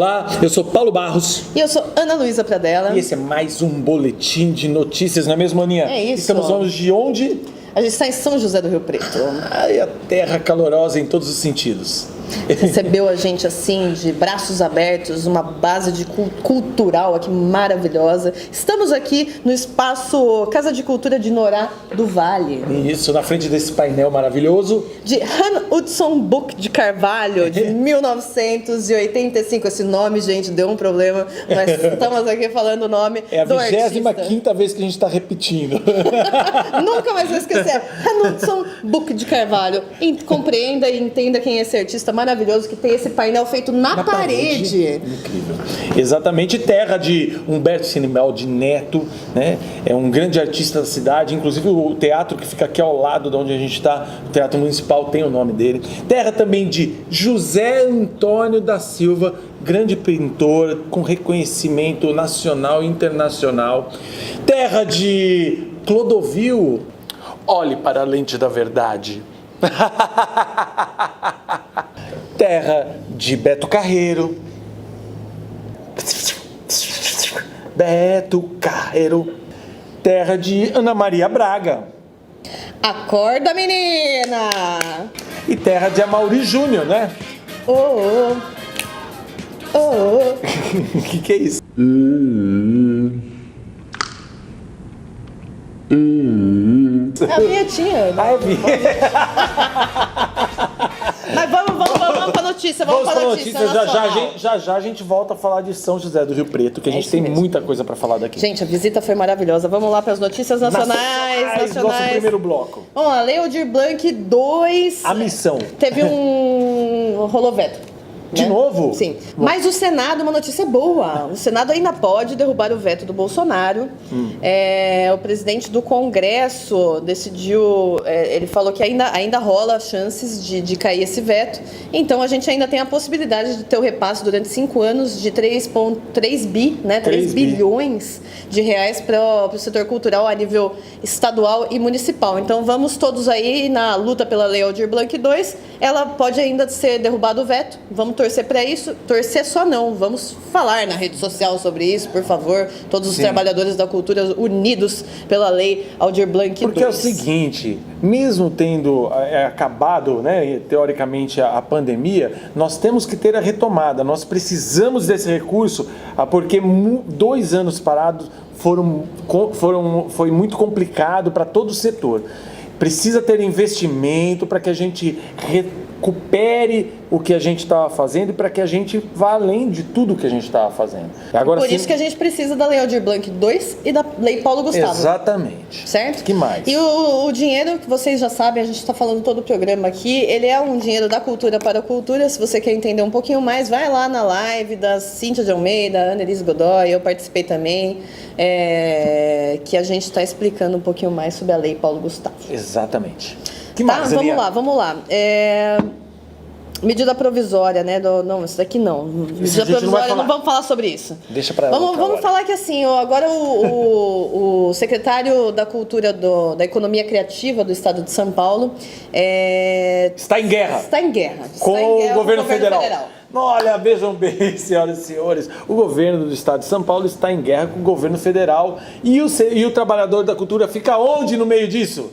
Olá, eu sou Paulo Barros. E eu sou Ana Luísa Pradella. E esse é mais um boletim de notícias, não é mesmo, Aninha? É isso. Estamos falando de onde? A gente está em São José do Rio Preto. Ai, a terra calorosa em todos os sentidos. Recebeu a gente assim, de braços abertos, uma base de cultural aqui maravilhosa. Estamos aqui no espaço Casa de Cultura de Norá do Vale. Isso, na frente desse painel maravilhoso. De Han Hudson Book de Carvalho, de 1985. Esse nome, gente, deu um problema, mas estamos aqui falando o nome É a do 25ª vez que a gente está repetindo. Nunca mais vou esquecer. Han Hudson Book de Carvalho. Compreenda e entenda quem é esse artista maravilhoso que tem esse painel feito na parede. Incrível. Exatamente, terra de Humberto Sinibaldi Neto, né? É um grande artista da cidade, inclusive o teatro que fica aqui ao lado de onde a gente está, o Teatro Municipal, tem o nome dele. Terra também de José Antônio da Silva, grande pintor com reconhecimento nacional e internacional. Terra de Clodovil, olhe para a lente da verdade. Terra de Beto Carreiro. Beto Carreiro. Terra de Ana Maria Braga. Acorda, menina! E terra de Amaury Júnior, né? Oh, oh. Oh, oh. O que é isso? É a vinhetinha. Ah, é vinheta. Mas vamos pra notícia, Vamos pra notícia notícia. Já a gente volta a falar de São José do Rio Preto, que a gente tem mesmo. Muita coisa pra falar daqui. Gente, a visita foi maravilhosa. Vamos lá para as notícias nacionais. Nosso primeiro bloco. Vamos lá, Lei Aldir Blanc 2. A missão. Teve rolou veto. De novo? Sim. Mas o Senado, uma notícia boa. O Senado ainda pode derrubar o veto do Bolsonaro. O presidente do Congresso decidiu... ele falou que ainda rola chances de cair esse veto. Então, a gente ainda tem a possibilidade de ter o repasse durante 5 anos de 3,3 bi, né? 3 bilhões de reais para o setor cultural a nível estadual e municipal. Então, vamos todos aí na luta pela Lei Aldir Blanc 2. Ela pode ainda ser derrubado o veto. Vamos torcer para isso. Torcer só não. Vamos falar na rede social sobre isso, por favor. Todos os trabalhadores da cultura unidos pela Lei Aldir Blanc 2. Porque é o seguinte, mesmo tendo acabado, né, teoricamente, a pandemia, nós temos que ter a retomada. Nós precisamos desse recurso, porque 2 anos parados foi muito complicado para todo o setor. Precisa ter investimento para que a gente recupere o que a gente estava fazendo e para que a gente vá além de tudo que a gente estava fazendo. Agora, por isso que a gente precisa da Lei Aldir Blanc 2 e da Lei Paulo Gustavo. Exatamente. Certo? Que mais? E o dinheiro, que vocês já sabem, a gente está falando todo o programa aqui, ele é um dinheiro da cultura para a cultura. Se você quer entender um pouquinho mais, vai lá na live da Cíntia de Almeida, Ana Elise Godoy, eu participei também, que a gente está explicando um pouquinho mais sobre a Lei Paulo Gustavo. Exatamente. Que mais, vamos lá. Medida provisória, né? Não, isso daqui não. Medida provisória, não vamos falar sobre isso. Deixa pra Vamos falar que assim, agora o secretário da Cultura da Economia Criativa do Estado de São Paulo está em guerra. Com o governo federal. Olha, vejam bem, senhoras e senhores, o governo do Estado de São Paulo está em guerra com o governo federal e o trabalhador da cultura fica onde no meio disso?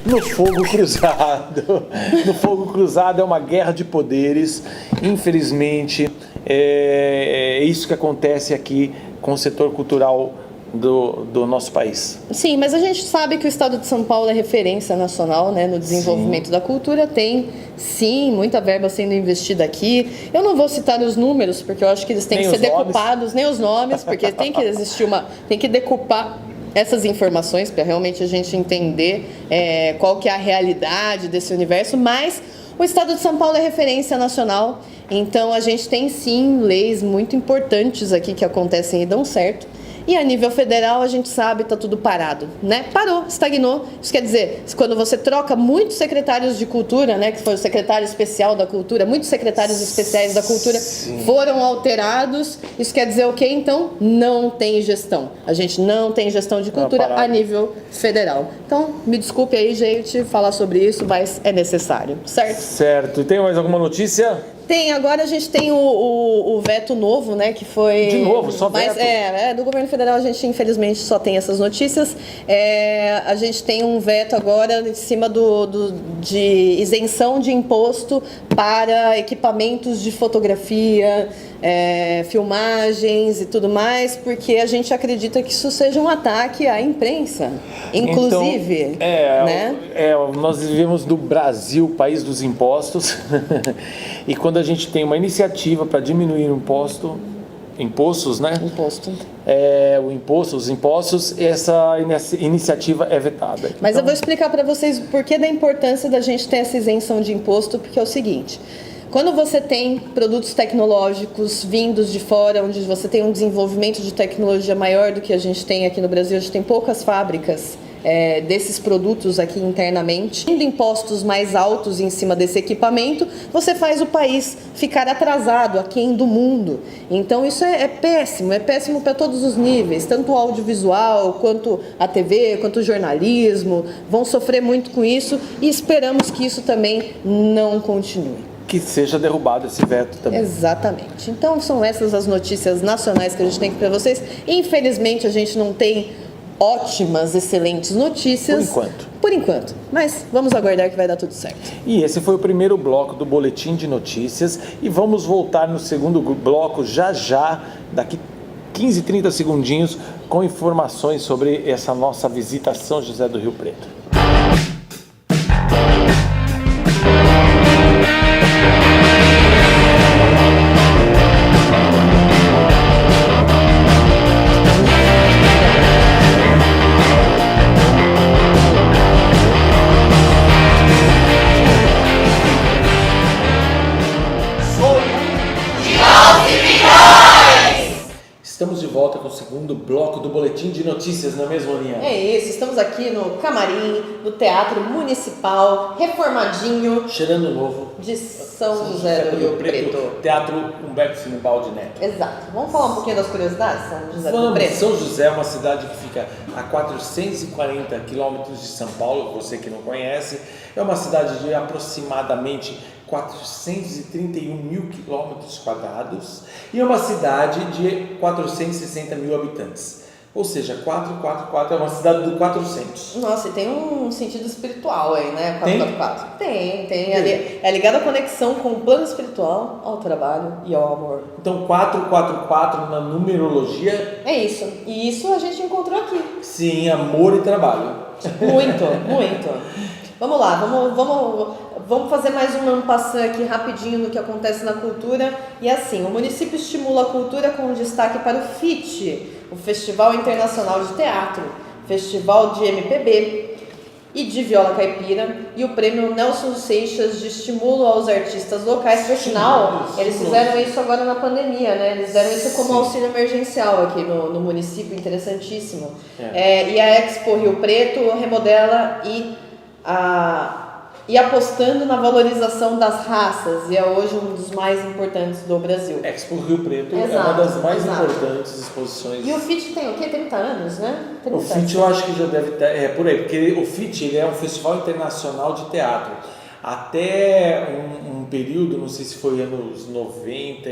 No fogo cruzado. No fogo cruzado é uma guerra de poderes. Infelizmente, é isso que acontece aqui com o setor cultural do nosso país. Sim, mas a gente sabe que o Estado de São Paulo é referência nacional, né, no desenvolvimento da cultura. Tem, sim, muita verba sendo investida aqui. Eu não vou citar os números, porque eu acho que eles têm que ser decupados, nem os nomes, porque tem que existir tem que decupar essas informações para realmente a gente entender qual que é a realidade desse universo, mas o Estado de São Paulo é referência nacional, então a gente tem sim leis muito importantes aqui que acontecem e dão certo. E a nível federal, a gente sabe, está tudo parado, né? Parou, estagnou. Isso quer dizer, quando você troca muitos secretários de cultura, né? Que foi o secretário especial da cultura, muitos secretários especiais da cultura foram alterados. Isso quer dizer o quê? Então, não tem gestão. A gente não tem gestão de cultura a nível federal. Então, me desculpe aí, gente, falar sobre isso, mas é necessário, certo? Certo. E tem mais alguma notícia? Agora a gente tem o veto novo, né, que foi... De novo, só veto? Mas, do governo federal a gente infelizmente só tem essas notícias. A gente tem um veto agora em cima de isenção de imposto para equipamentos de fotografia, filmagens e tudo mais, porque a gente acredita que isso seja um ataque à imprensa, inclusive. Então, nós vivemos no Brasil, país dos impostos, e quando a gente tem uma iniciativa para diminuir o impostos, né? Os impostos, essa iniciativa é vetada. Mas eu vou explicar para vocês o porquê da importância da gente ter essa isenção de imposto, porque é o seguinte: quando você tem produtos tecnológicos vindos de fora, onde você tem um desenvolvimento de tecnologia maior do que a gente tem aqui no Brasil, a gente tem poucas fábricas desses produtos aqui internamente, tendo impostos mais altos em cima desse equipamento, você faz o país ficar atrasado, aquém do mundo. Então isso é péssimo para todos os níveis, tanto o audiovisual, quanto a TV, quanto o jornalismo, vão sofrer muito com isso e esperamos que isso também não continue. Que seja derrubado esse veto também. Exatamente. Então são essas as notícias nacionais que a gente tem aqui para vocês. Infelizmente a gente não tem ótimas, excelentes notícias. Por enquanto. Mas vamos aguardar que vai dar tudo certo. E esse foi o primeiro bloco do Boletim de Notícias. E vamos voltar no segundo bloco já, daqui 15, 30 segundinhos, com informações sobre essa nossa visita a São José do Rio Preto. Estamos de volta com o segundo bloco do Boletim de Notícias, não é mesmo, Aninha? É isso, estamos aqui no camarim do Teatro Municipal, reformadinho. Cheirando novo. De São José do Rio Preto. Teatro Humberto Simbaldi Neto. Exato. Vamos falar um pouquinho das curiosidades, São José do Rio Preto? São José é uma cidade que fica a 440 quilômetros de São Paulo, você que não conhece. É uma cidade de aproximadamente 431 mil quilômetros quadrados e é uma cidade de 460 mil habitantes. Ou seja, 444 é uma cidade do 400. Nossa, e tem um sentido espiritual aí, né? 444. Tem. É ligado à conexão com o plano espiritual, ao trabalho e ao amor. Então, 444 na numerologia... É isso. E isso a gente encontrou aqui. Sim, amor e trabalho. Muito. Vamos lá, vamos fazer mais um passão aqui rapidinho no que acontece na cultura. E assim, o município estimula a cultura com destaque para o FIT, o Festival Internacional de Teatro, Festival de MPB e de Viola Caipira, e o Prêmio Nelson Seixas de estímulo aos artistas locais. Por sinal, eles fizeram isso agora na pandemia, né? Eles deram isso como auxílio emergencial aqui no município, interessantíssimo. E a Expo Rio Preto remodela e apostando na valorização das raças, e é hoje um dos mais importantes do Brasil. Expo Rio Preto é uma das mais importantes exposições. E o FIT tem o quê? 30 anos, né? 30 o FIT eu acho que já deve ter, por aí, porque o FIT ele é um festival internacional de teatro. Até um período, não sei se foi anos 90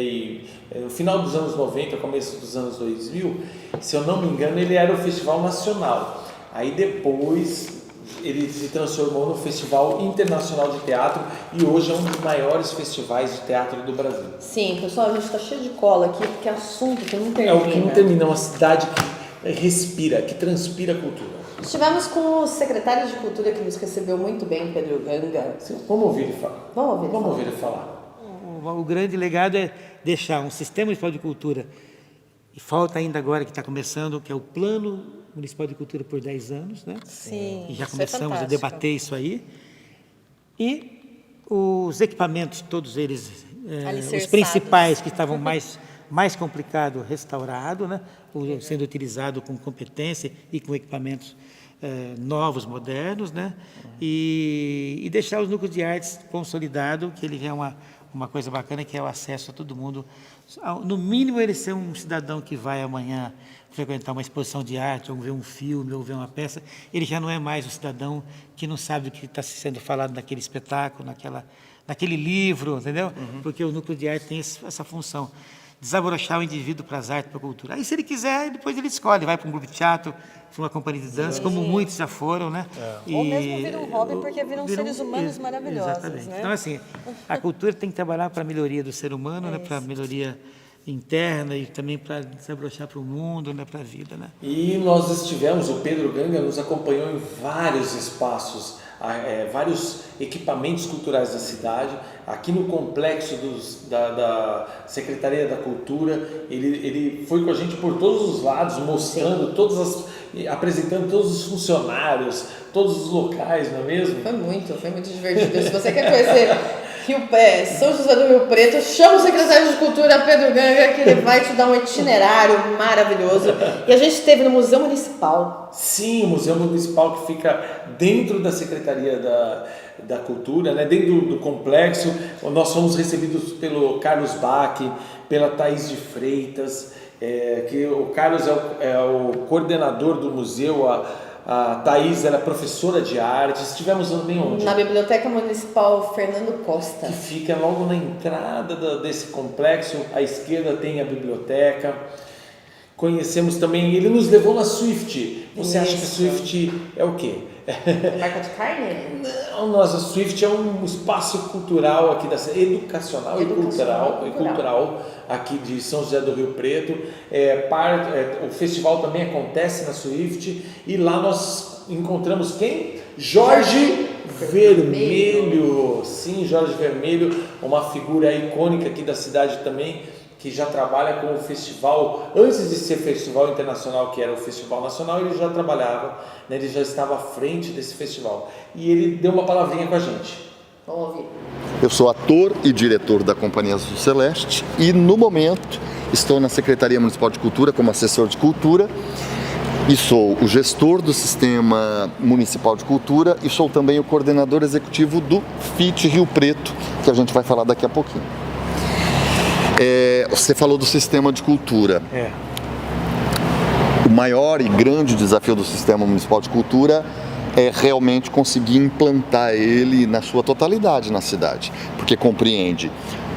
no final dos anos 90, começo dos anos 2000, se eu não me engano, ele era o festival nacional. Aí depois ele se transformou no Festival Internacional de Teatro e hoje é um dos maiores festivais de teatro do Brasil. Sim, pessoal, a gente está cheio de cola aqui, porque é assunto que não termina. É o que não termina, é uma cidade que respira, que transpira cultura. Estivemos com o secretário de Cultura que nos recebeu muito bem, Pedro Ganga. Vamos ouvir ele falar. Vamos ouvir ele falar. O grande legado é deixar um sistema municipal de cultura, e falta ainda agora que está começando, que é o Plano Municipal de Cultura por 10 anos, né? Sim, e já começamos a debater isso aí. E os equipamentos, todos eles, os principais que estavam mais complicado, restaurado, né? Sendo utilizado com competência e com equipamentos novos, modernos, né? E deixar os núcleos de artes consolidados, que ele é uma coisa bacana, que é o acesso a todo mundo. No mínimo, ele ser um cidadão que vai amanhã frequentar uma exposição de arte, ou ver um filme, ou ver uma peça, ele já não é mais um cidadão que não sabe do que está sendo falado naquele espetáculo, naquele livro, entendeu? Porque o núcleo de arte tem essa função. Desabrochar o indivíduo para as artes, para a cultura. Aí, se ele quiser, depois ele escolhe, vai para um grupo de teatro, para uma companhia de dança, como muitos já foram, né? Ou mesmo vira um hobby, porque viram seres humanos maravilhosos. Exatamente. Né? Então, assim, a cultura tem que trabalhar para a melhoria do ser humano, né? Para a melhoria interna e também para desabrochar para o mundo, né? Para a vida, né? E nós estivemos, o Pedro Ganga nos acompanhou em vários espaços, vários equipamentos culturais da cidade, aqui no complexo da Secretaria da Cultura. Ele foi com a gente por todos os lados, mostrando apresentando todos os funcionários, todos os locais, não é mesmo? Foi muito divertido. Se você quer conhecer São José do Rio Preto, chama o secretário de Cultura, Pedro Ganga, que ele vai te dar um itinerário maravilhoso. E a gente esteve no Museu Municipal. Sim, o Museu Municipal, que fica dentro da Secretaria da Cultura, né? Dentro do complexo. Nós fomos recebidos pelo Carlos Bach, pela Thaís de Freitas, que o Carlos é o coordenador do museu, a Thaís era professora de arte. Estivemos também onde? Na Biblioteca Municipal Fernando Costa. Que fica logo na entrada desse complexo. À esquerda tem a biblioteca. Conhecemos também, ele nos levou na Swift. Você acha que a Swift é o quê? Marca de carne? Não, a Swift é um espaço cultural aqui educacional e cultural aqui de São José do Rio Preto. O festival também acontece na Swift e lá nós encontramos quem? Jorge Vermelho. Sim, Jorge Vermelho, uma figura icônica aqui da cidade também, que já trabalha com o festival, antes de ser festival internacional, que era o Festival Nacional, ele já trabalhava, né, ele já estava à frente desse festival. E ele deu uma palavrinha com a gente. Vamos ouvir. Eu sou ator e diretor da Companhia Azul Celeste e, no momento, estou na Secretaria Municipal de Cultura como assessor de cultura e sou o gestor do Sistema Municipal de Cultura e sou também o coordenador executivo do FIT Rio Preto, que a gente vai falar daqui a pouquinho. Você falou do sistema de cultura. O maior e grande desafio do Sistema Municipal de Cultura é realmente conseguir implantar ele na sua totalidade na cidade, porque compreende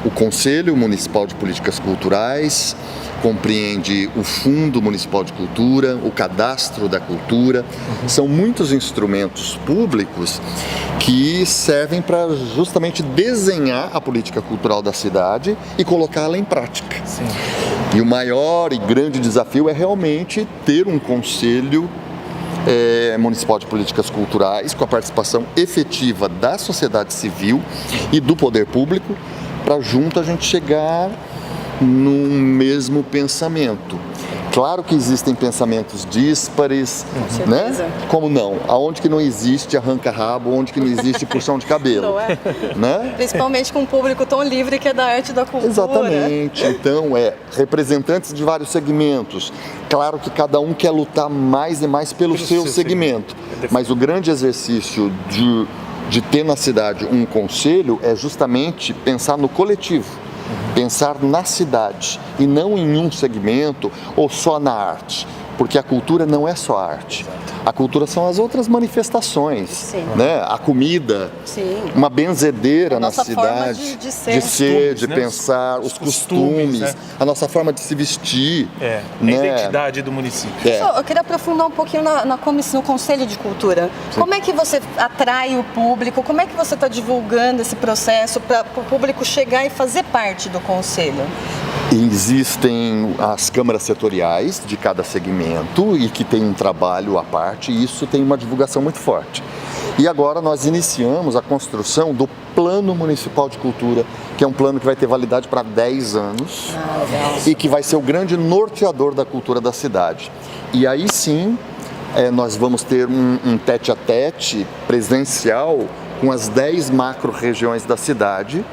o Conselho Municipal de Políticas Culturais, compreende o Fundo Municipal de Cultura, o Cadastro da Cultura. São muitos instrumentos públicos que servem para justamente desenhar a política cultural da cidade e colocá-la em prática. Sim. E o maior e grande desafio é realmente ter um Conselho Municipal de Políticas Culturais com a participação efetiva da sociedade civil e do poder público, para junto a gente chegar num mesmo pensamento. Claro que existem pensamentos díspares, né? Como não? Aonde que não existe arranca-rabo, onde que não existe puxão de cabelo. Não é? Né? Principalmente com um público tão livre que é da arte e da cultura. Exatamente. Então, representantes de vários segmentos. Claro que cada um quer lutar mais e mais pelo seu segmento. Mas o grande exercício de ter na cidade um conselho é justamente pensar no coletivo. Pensar na cidade e não em um segmento ou só na arte, porque a cultura não é só arte. A cultura são as outras manifestações, né? A comida, uma benzedeira na cidade, de ser, de pensar, os costumes, né? A nossa forma de se vestir, né? A identidade do município. Eu queria aprofundar um pouquinho no Conselho de Cultura. Sim. Como é que você atrai o público? Como é que você está divulgando esse processo para o público chegar e fazer parte do Conselho? Existem as câmaras setoriais de cada segmento e que tem um trabalho à parte, e isso tem uma divulgação muito forte. E agora nós iniciamos a construção do Plano Municipal de Cultura, que é um plano que vai ter validade para 10 anos e que vai ser o grande norteador da cultura da cidade. E aí sim, nós vamos ter um tete-a-tete presencial com as 10 macro-regiões da cidade,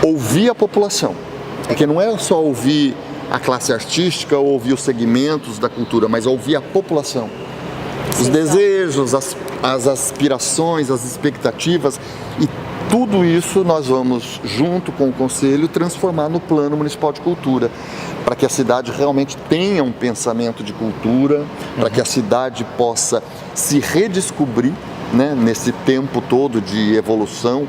ouvir a população. Porque não é só ouvir a classe artística ou ouvir os segmentos da cultura, mas ouvir a população. Os desejos, as aspirações, as expectativas, e tudo isso nós vamos, junto com o Conselho, transformar no Plano Municipal de Cultura, para que a cidade realmente tenha um pensamento de cultura, para que a cidade possa se redescobrir, né, nesse tempo todo de evolução,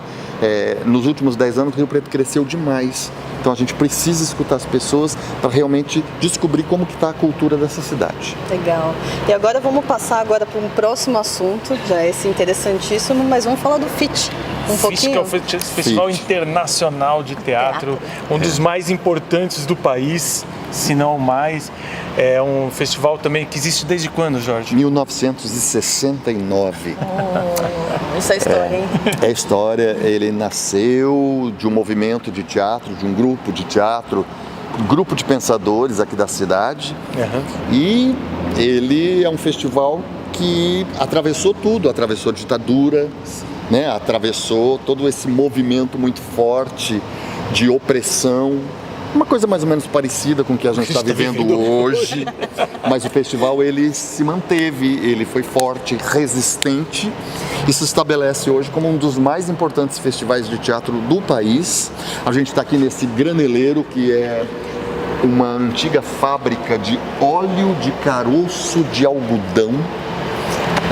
nos últimos 10 anos, o Rio Preto cresceu demais. Então a gente precisa escutar as pessoas para realmente descobrir como que está a cultura dessa cidade. Legal. E agora vamos passar para um próximo assunto, já esse interessantíssimo, mas vamos falar do FIT. FIT, que é o Festival Internacional de Teatro, um dos mais importantes do país, se não mais. É um festival também que existe desde quando, Jorge? 1969. Isso é história, hein? É história. Ele nasceu de um movimento de teatro, de um grupo de teatro, um grupo de pensadores aqui da cidade. E ele é um festival que atravessou tudo, atravessou a ditadura, né? Atravessou todo esse movimento muito forte de opressão. Uma coisa mais ou menos parecida com o que a gente está vivendo hoje, mas o festival ele se manteve, ele foi forte, resistente e se estabelece hoje como um dos mais importantes festivais de teatro do país. A gente está aqui nesse graneleiro que é uma antiga fábrica de óleo de caroço de algodão,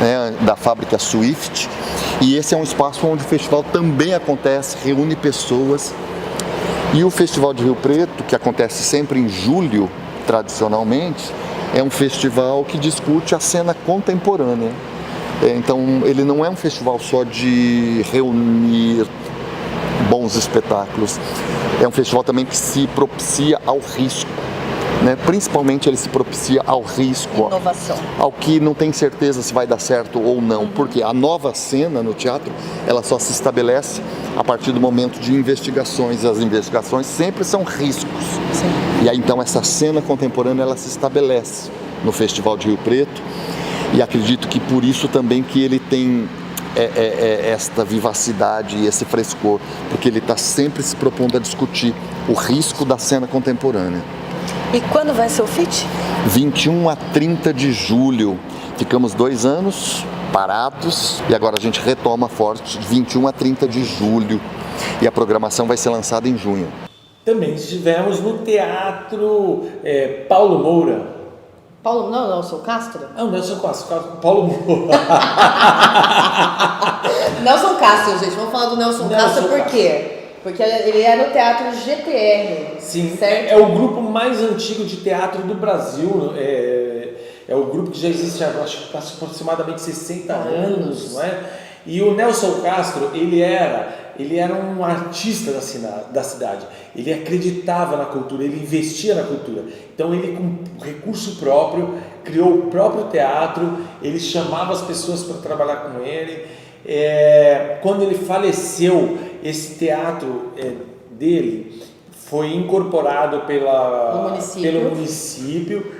né, da fábrica Swift, e esse é um espaço onde o festival também acontece, reúne pessoas. E o Festival de Rio Preto, que acontece sempre em julho, tradicionalmente, é um festival que discute a cena contemporânea. Então, ele não é um festival só de reunir bons espetáculos, é um festival também que se propicia ao risco. Né? Principalmente ele se propicia ao risco, inovação, ao que não tem certeza se vai dar certo ou não, porque a nova cena no teatro ela só se estabelece a partir do momento de investigações. As investigações sempre são riscos. Sim. E aí então essa cena contemporânea ela se estabelece no Festival de Rio Preto, e acredito que por isso também que ele tem esta vivacidade e esse frescor, porque ele está sempre se propondo a discutir o risco da cena contemporânea. E quando vai ser o FIT? 21 a 30 de julho. Ficamos 2 anos parados e agora a gente retoma forte de 21 a 30 de julho. E a programação vai ser lançada em junho. Também estivemos no Teatro Paulo Moura. Paulo, não, Nelson Castro? Não, Nelson Castro, Paulo Moura. Nelson Castro, gente, vamos falar do Nelson Castro por quê? Porque ele é no Teatro GTR. Sim, certo? É o grupo mais antigo de teatro do Brasil. É o grupo que já existe há aproximadamente 60 anos, não é? E o Nelson Castro, ele era um artista da cidade. Ele acreditava na cultura, ele investia na cultura. Então ele, com recurso próprio, criou o próprio teatro, ele chamava as pessoas para trabalhar com ele. Quando ele faleceu, esse teatro dele foi incorporado pelo município,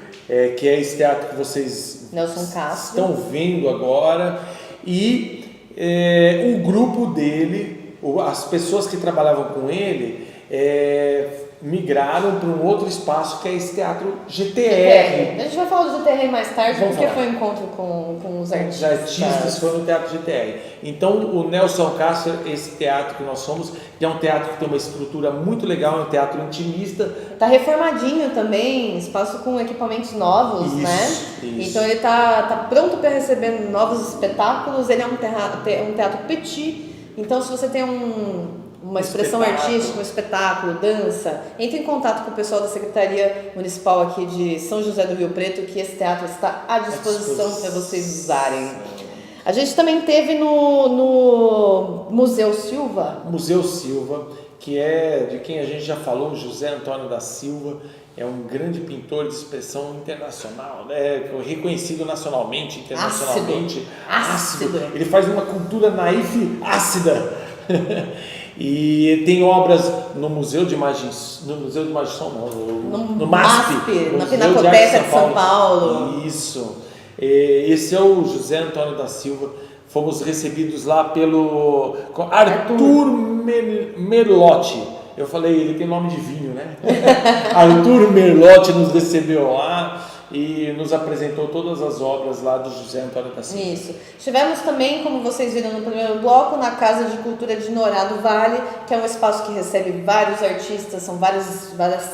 que é esse teatro que vocês estão vendo agora, e o grupo dele, as pessoas que trabalhavam com ele, migraram para um outro espaço que é esse Teatro GTR. A gente vai falar do GTR mais tarde, Vamos porque falar. foi um encontro com os artistas. Os artistas foram no Teatro GTR. Então, o Nelson Castro, esse teatro que nós somos, que é um teatro que tem uma estrutura muito legal, é um teatro intimista. Tá reformadinho também, espaço com equipamentos novos, né? Isso. Então ele tá pronto para receber novos espetáculos. Ele é um teatro petit. Então, se você tem uma expressão artística, um espetáculo, dança, entre em contato com o pessoal da Secretaria Municipal aqui de São José do Rio Preto, que esse teatro está à disposição para vocês usarem. A gente também teve no Museu Silva. Museu Silva, que é de quem a gente já falou, José Antônio da Silva, é um grande pintor de expressão internacional, né? Reconhecido nacionalmente, internacionalmente. Ácido. Ele faz uma cultura naif ácida. E tem obras no Museu de Imagens, no MASP, na Pinacoteca de São Paulo. Isso. Esse é o José Antônio da Silva. Fomos recebidos lá pelo Arthur Merlotti. Eu falei, ele tem nome de vinho, né? Arthur Merlotti nos recebeu lá. e nos apresentou todas as obras lá do José Antônio da Silva. Isso. Estivemos também, como vocês viram no primeiro bloco, na Casa de Cultura de Norá do Vale, que é um espaço que recebe vários artistas, são várias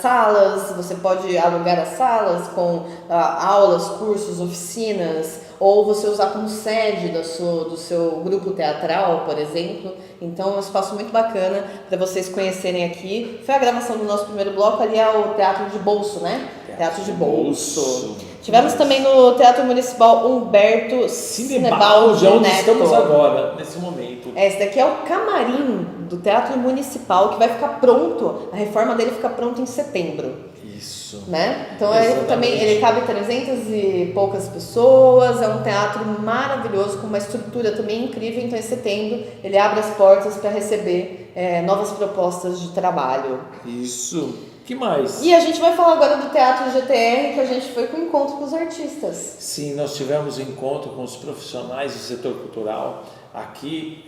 salas, você pode alugar as salas com aulas, cursos, oficinas, ou você usar como sede do seu grupo teatral, por exemplo. Então é um espaço muito bacana para vocês conhecerem aqui. Foi a gravação do nosso primeiro bloco, ali é o Teatro de Bolso, né? Teatro de Bolso. Tivemos também no Teatro Municipal Humberto Cinebaldi, onde estamos agora, nesse momento. Esse daqui é o camarim do Teatro Municipal, que vai ficar pronto, a reforma dele fica pronta em setembro. Isso. Né? Então ele cabe 300 e poucas pessoas, é um teatro maravilhoso, com uma estrutura também incrível. Então em setembro ele abre as portas para receber novas propostas de trabalho. Isso. Que mais? E a gente vai falar agora do Teatro GTR, que a gente foi com o encontro com os artistas. Sim, nós tivemos um encontro com os profissionais do setor cultural aqui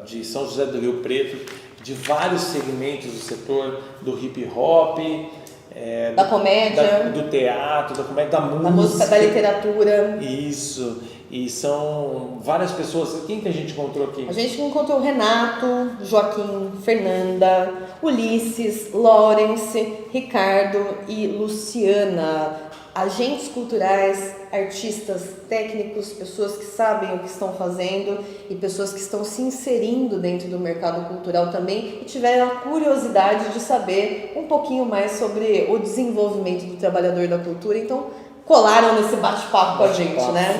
de São José do Rio Preto, de vários segmentos do setor, do hip hop, da comédia, do teatro, da comédia, da música, da literatura. Isso. E são várias pessoas. Quem que a gente encontrou aqui? A gente encontrou o Renato, Joaquim, Fernanda, Ulisses, Lawrence, Ricardo e Luciana. Agentes culturais, artistas, técnicos, pessoas que sabem o que estão fazendo e pessoas que estão se inserindo dentro do mercado cultural também e tiveram a curiosidade de saber um pouquinho mais sobre o desenvolvimento do trabalhador da cultura. Então, colaram nesse bate-papo com a gente, né?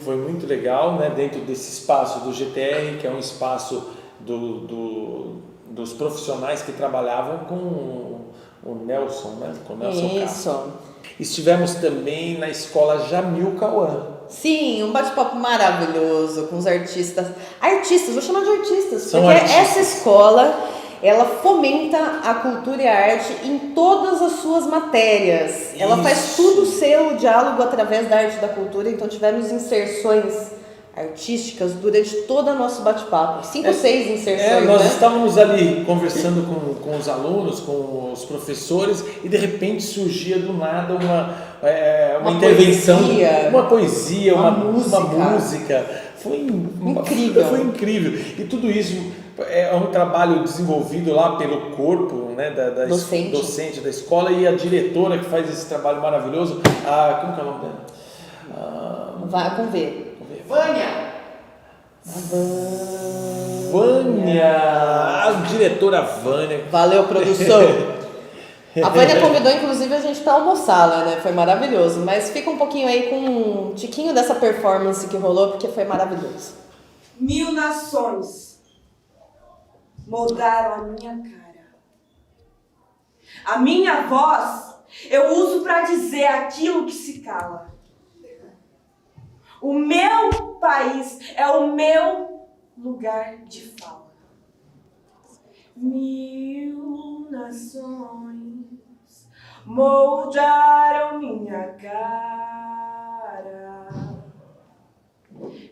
Foi muito legal, né? Dentro desse espaço do GTR, que é um espaço dos profissionais que trabalhavam com o Nelson, né? Com o Nelson Isso. Castro. Estivemos também na escola Jamil Cauã. Sim, um bate-papo maravilhoso com os artistas. Artistas, vou chamar de artistas, São porque artistas. essa escola, ela fomenta a cultura e a arte em todas as suas matérias. Ela faz tudo ser o diálogo através da arte e da cultura, então tivemos inserções artísticas durante todo o nosso bate-papo. 5 ou 6 inserções, nós né? estávamos ali conversando com os alunos, com os professores, e de repente surgia do nada uma intervenção, uma poesia, uma música. Foi incrível. Foi incrível. E tudo isso é um trabalho desenvolvido lá pelo corpo, né, docente da escola, e a diretora que faz esse trabalho maravilhoso, como que é o nome dela? Vai com V. Vânia, a diretora Vânia. Valeu, produção. A Vânia convidou, inclusive, a gente para almoçar lá, né? Foi maravilhoso. Mas fica um pouquinho aí com um tiquinho dessa performance que rolou, porque foi maravilhoso. 1000 nações moldaram a minha cara. A minha voz eu uso para dizer aquilo que se cala. O meu país é o meu lugar de fala. 1000 nações moldaram minha cara.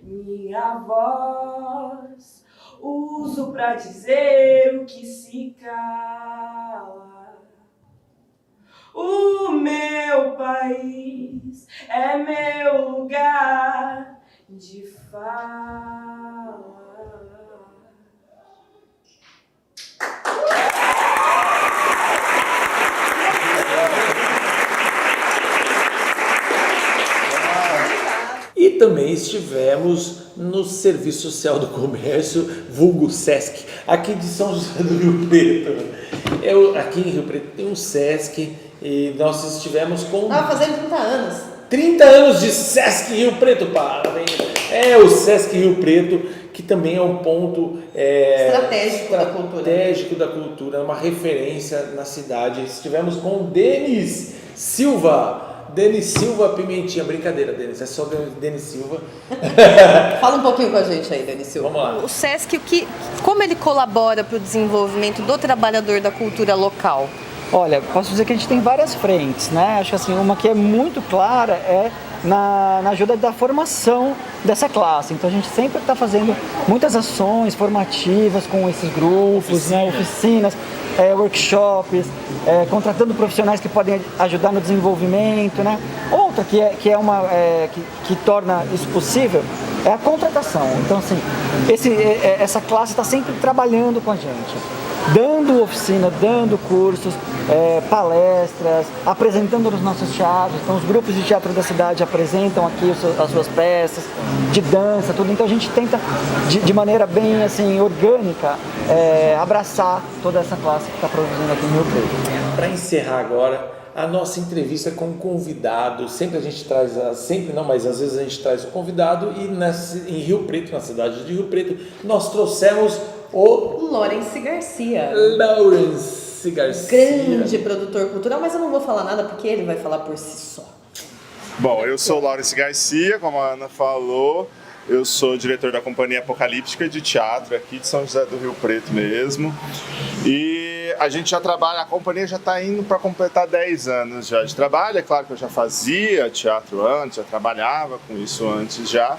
Minha voz uso pra dizer o que se cala. O meu país é meu lugar de fala. E também estivemos no Serviço Social do Comércio, vulgo SESC, aqui de São José do Rio Preto. Aqui em Rio Preto tem um SESC e nós estivemos com... fazendo 30 anos. 30 anos de SESC Rio Preto, parabéns! O SESC Rio Preto, que também é um ponto estratégico da cultura, uma referência na cidade. Estivemos com Denis Silva Pimentinha. Brincadeira, Denis, é só Denis Silva. Fala um pouquinho com a gente aí, Denis Silva. Vamos lá. O SESC, como ele colabora para o desenvolvimento do trabalhador da cultura local? Olha, posso dizer que a gente tem várias frentes, né? Acho que assim, uma que é muito clara é na ajuda da formação dessa classe. Então a gente sempre está fazendo muitas ações formativas com esses grupos, né, oficinas, workshops, contratando profissionais que podem ajudar no desenvolvimento, né? Outra que torna isso possível é a contratação. Então, assim, essa classe está sempre trabalhando com a gente, dando oficina, dando cursos, palestras, apresentando nos nossos teatros. Então, os grupos de teatro da cidade apresentam aqui as suas peças, de dança, tudo. Então, a gente tenta, de maneira bem assim, orgânica, abraçar toda essa classe que está produzindo aqui em Rio Preto. Para encerrar agora a nossa entrevista com um convidado, sempre a gente traz, sempre não, mas às vezes a gente traz o convidado, e em Rio Preto, na cidade de Rio Preto, nós trouxemos o Lawrence Garcia. Lawrence Garcia. Grande produtor cultural, mas eu não vou falar nada porque ele vai falar por si só. Bom, eu sou o Lawrence Garcia, como a Ana falou. Eu sou diretor da Companhia Apocalíptica de Teatro aqui de São José do Rio Preto mesmo. E a gente já trabalha, a companhia já está indo para completar 10 anos já de trabalho. É claro que eu já fazia teatro antes, já trabalhava com isso antes já.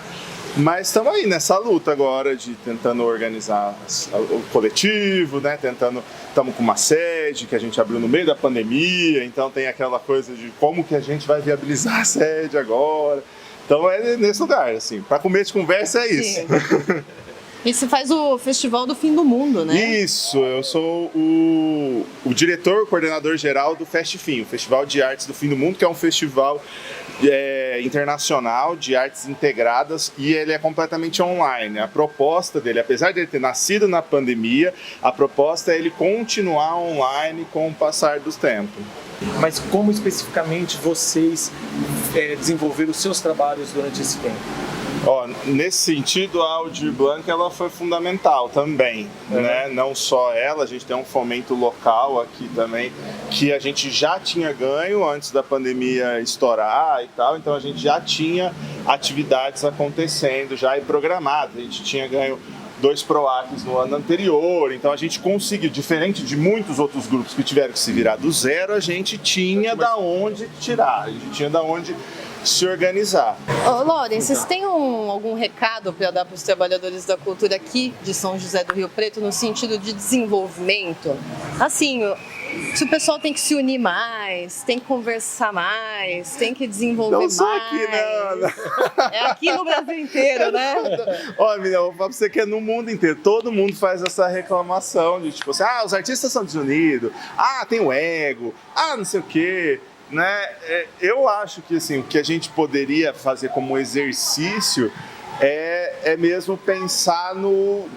Mas estamos aí nessa luta agora de tentando organizar o coletivo, né? Estamos com uma sede que a gente abriu no meio da pandemia, então tem aquela coisa de como que a gente vai viabilizar a sede agora. Então é nesse lugar, assim, para comer de conversa é isso. E você faz o Festival do Fim do Mundo, né? Isso, eu sou o diretor, coordenador geral do FestFim, o Festival de Artes do Fim do Mundo, que é um festival internacional de artes integradas, e ele é completamente online. A proposta dele, apesar de ele ter nascido na pandemia, a proposta é ele continuar online com o passar dos tempos. Mas como especificamente vocês desenvolveram os seus trabalhos durante esse tempo? Nesse sentido, a Aldir Blanc ela foi fundamental também, né? Não só ela, a gente tem um fomento local aqui também, que a gente já tinha ganho antes da pandemia estourar e tal, então a gente já tinha atividades acontecendo já e programadas, a gente tinha ganho 2 PROACs no ano anterior, então a gente conseguiu, diferente de muitos outros grupos que tiveram que se virar do zero, a gente tinha da onde tirar, a gente tinha da onde se organizar. Lawrence, vocês têm algum recado para dar para os trabalhadores da cultura aqui de São José do Rio Preto no sentido de desenvolvimento? Assim, se o pessoal tem que se unir mais, tem que conversar mais, tem que desenvolver mais. Não só aqui, né, Ana? É aqui no Brasil inteiro, né? Olha, menina, eu vou falar pra você que é no mundo inteiro. Todo mundo faz essa reclamação de tipo assim, os artistas são desunidos, tem o ego, não sei o quê. Né? Eu acho que assim, o que a gente poderia fazer como exercício é mesmo pensar não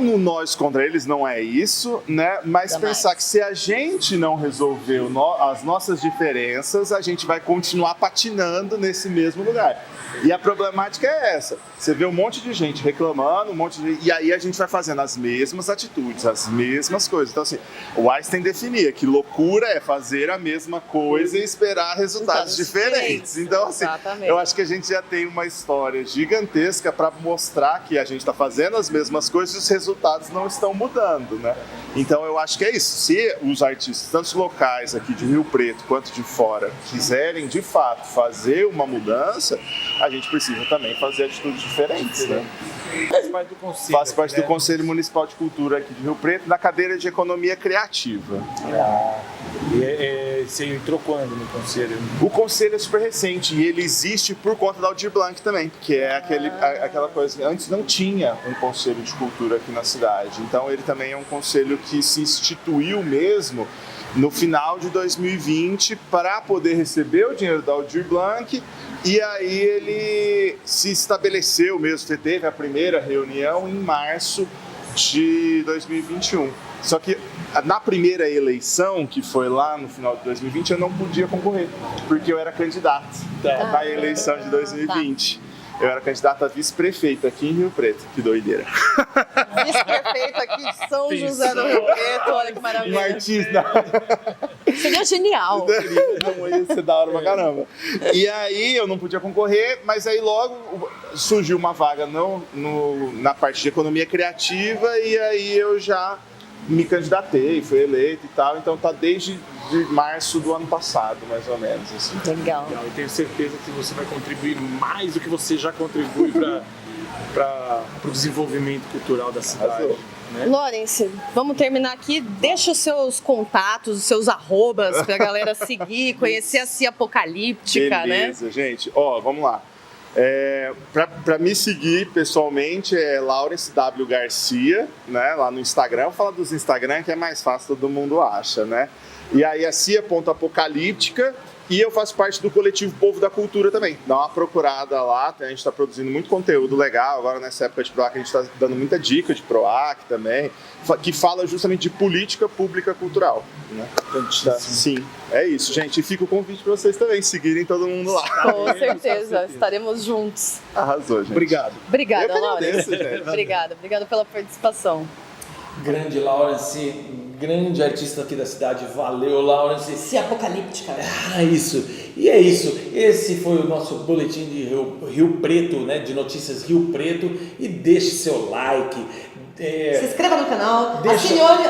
no nós contra eles, não é isso, né? Mas pensar que se a gente não resolver as nossas diferenças, a gente vai continuar patinando nesse mesmo lugar. E a problemática é essa. Você vê um monte de gente reclamando, e aí a gente vai fazendo as mesmas atitudes, as mesmas coisas. Então, assim, o Einstein definia que loucura é fazer a mesma coisa e esperar resultados diferentes. Então, assim, eu acho que a gente já tem uma história gigantesca para mostrar que a gente está fazendo as mesmas coisas e os resultados não estão mudando, né? Então, eu acho que é isso. Se os artistas, tanto locais aqui de Rio Preto quanto de fora, quiserem, de fato, fazer uma mudança, a gente precisa também fazer atitudes diferentes, né? Faz parte do conselho. Faz parte do Conselho Municipal de Cultura aqui de Rio Preto, na cadeira de Economia Criativa. Você entrou quando no conselho? O conselho é super recente e ele existe por conta da Aldir Blanc também, que é aquela coisa que antes não tinha um conselho de cultura aqui na cidade. Então ele também é um conselho que se instituiu mesmo no final de 2020 para poder receber o dinheiro da Aldir Blanc, e aí ele se estabeleceu mesmo, teve a primeira reunião em março de 2021. Só que na primeira eleição, que foi lá no final de 2020, eu não podia concorrer, porque eu era candidato na eleição de 2020. Eu era candidato a vice-prefeito aqui em Rio Preto. Que doideira. Vice-prefeito aqui de São José do Rio Preto, olha que maravilha. Um artista. Seria genial. Não ia ser da hora pra caramba. E aí eu não podia concorrer, mas aí logo surgiu uma vaga na parte de economia criativa, e aí eu já me candidatei, fui eleito e tal, então tá desde de março do ano passado, mais ou menos. Assim. Legal. Eu tenho certeza que você vai contribuir mais do que você já contribui para o desenvolvimento cultural da cidade. Né? Lawrence, vamos terminar aqui. Deixa os seus contatos, os seus arrobas pra galera seguir, conhecer a Cia Apocalíptica, Beleza, né? gente. Vamos lá. Para me seguir pessoalmente é Lawrence W. Garcia, né? Lá no Instagram. Vou falar dos Instagram que é mais fácil, todo mundo acha, né? E aí a Cia.apocalíptica. E eu faço parte do coletivo Povo da Cultura também. Dá uma procurada lá, a gente está produzindo muito conteúdo legal. Agora nessa época de PROAC a gente está dando muita dica de PROAC também, que fala justamente de política pública cultural. Né? Sim, é isso, gente. E fica o convite para vocês também seguirem todo mundo lá. Com certeza, estaremos juntos. Arrasou, gente. Obrigado. Obrigada, Lawrence. Obrigada pela participação. Grande Lawrence, grande artista aqui da cidade. Valeu, Lawrence. Cia Apocalíptica. Isso. E é isso. Esse foi o nosso boletim de Rio Preto, né? De notícias Rio Preto. E deixe seu like. Se inscreva no canal,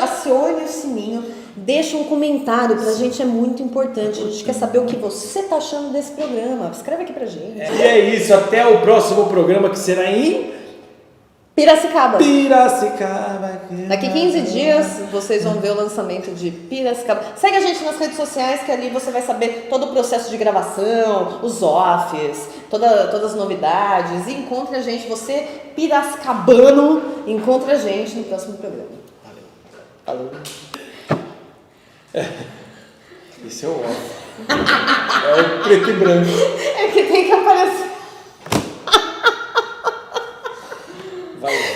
acione o sininho, deixa um comentário pra gente, é muito importante. A gente quer saber o que você tá achando desse programa. Escreve aqui pra gente. E é isso. Até o próximo programa que será em Piracicaba. Daqui 15 dias vocês vão ver o lançamento de Piracicaba. Segue a gente nas redes sociais que ali você vai saber todo o processo de gravação, os offs, todas as novidades. E encontre a gente, você piracicabano, encontre a gente no próximo programa. Valeu. Esse é o off. É o preto e branco. É que tem que aparecer.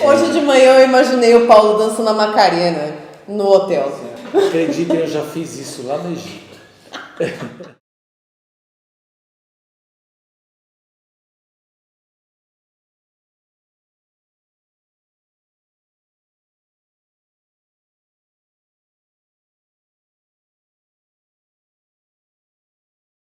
Hoje de manhã eu imaginei o Paulo dançando a Macarena no hotel. Acreditem, eu já fiz isso lá no Egito.